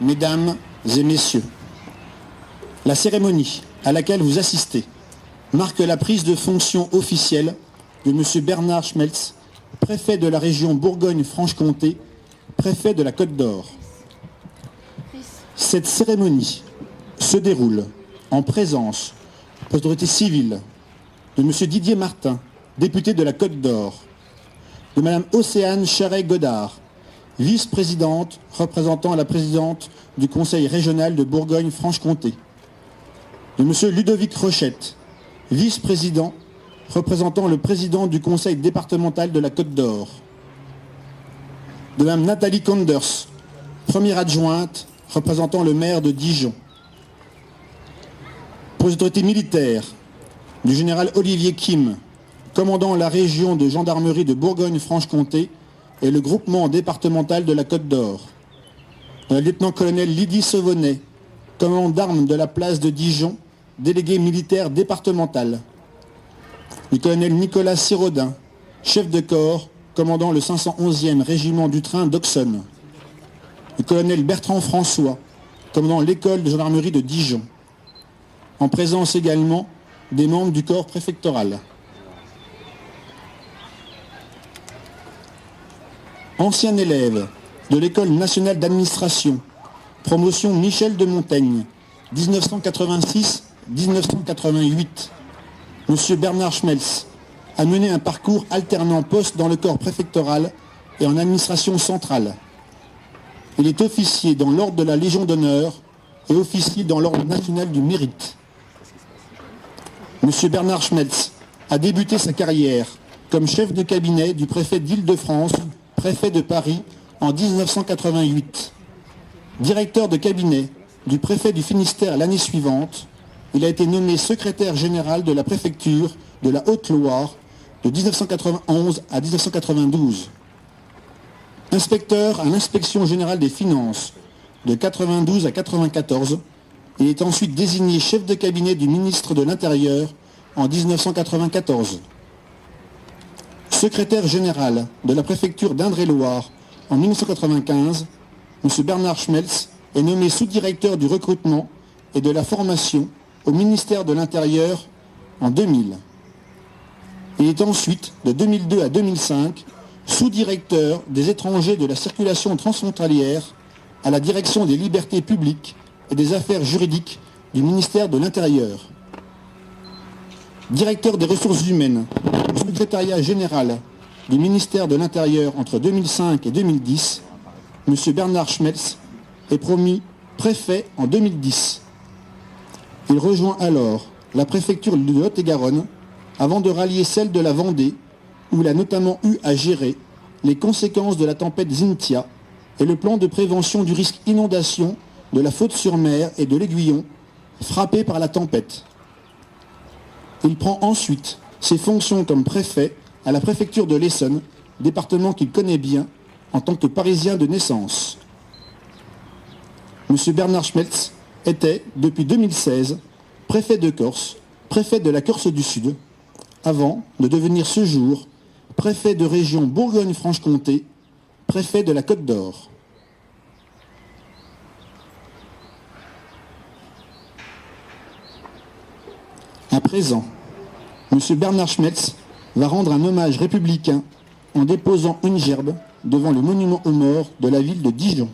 Mesdames et Messieurs, la cérémonie à laquelle vous assistez marque la prise de fonction officielle de M. Bernard Schmeltz, préfet de la région Bourgogne-Franche-Comté, préfet de la Côte d'Or. Cette cérémonie se déroule en présence de l'autorité civile de M. Didier Martin, député de la Côte d'Or, de Mme Océane Charret-Godard, vice-présidente représentant la présidente du Conseil régional de Bourgogne-Franche-Comté, de M. Ludovic Rochette, vice-président représentant le président du Conseil départemental de la Côte d'Or, de Mme Nathalie Konders, première adjointe représentant le maire de Dijon. Pour les autorités militaires, du général Olivier Kim, commandant la région de gendarmerie de Bourgogne-Franche-Comté et le groupement départemental de la Côte d'Or, le lieutenant-colonel Lydie Sauvonnet, commandant d'armes de la place de Dijon, délégué militaire départemental, le colonel Nicolas Sirodin, chef de corps, commandant le 511e régiment du train d'Auxonne, le colonel Bertrand François, commandant l'école de gendarmerie de Dijon, en présence également des membres du corps préfectoral. Ancien élève de l'École nationale d'administration, promotion Michel de Montaigne, 1986-1988, M. Bernard Schmeltz a mené un parcours alternant postes dans le corps préfectoral et en administration centrale. Il est officier dans l'ordre de la Légion d'honneur et officier dans l'ordre national du mérite. M. Bernard Schmeltz a débuté sa carrière comme chef de cabinet du préfet d'Île-de-France, préfet de Paris, en 1988. Directeur de cabinet du préfet du Finistère l'année suivante, il a été nommé secrétaire général de la préfecture de la Haute-Loire de 1991 à 1992. Inspecteur à l'inspection générale des finances de 92 à 94, il est ensuite désigné chef de cabinet du ministre de l'Intérieur en 1994. Secrétaire général de la préfecture d'Indre-et-Loire en 1995, M. Bernard Schmeltz est nommé sous-directeur du recrutement et de la formation au ministère de l'Intérieur en 2000. Il est ensuite, de 2002 à 2005, sous-directeur des étrangers de la circulation transfrontalière à la direction des libertés publiques et des affaires juridiques du ministère de l'Intérieur. Directeur des ressources humaines au secrétariat général du ministère de l'Intérieur entre 2005 et 2010, M. Bernard Schmeltz est promu préfet en 2010. Il rejoint alors la préfecture de Lot-et-Garonne avant de rallier celle de la Vendée, où il a notamment eu à gérer les conséquences de la tempête Xynthia et le plan de prévention du risque inondation de la Faute-sur-Mer et de l'Aiguillon, frappés par la tempête. Il prend ensuite ses fonctions comme préfet à la préfecture de l'Essonne, département qu'il connaît bien en tant que Parisien de naissance. M. Bernard Schmeltz était, depuis 2016, préfet de Corse, préfet de la Corse du Sud, avant de devenir ce jour préfet de région Bourgogne-Franche-Comté, préfet de la Côte d'Or. À présent, M. Bernard Schmeltz va rendre un hommage républicain en déposant une gerbe devant le monument aux morts de la ville de Dijon.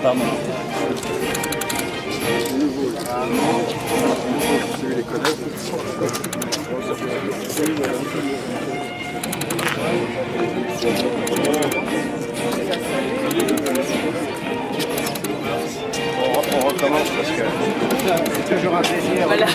Tamam. On recommence parce que c'est toujours un plaisir. Voilà.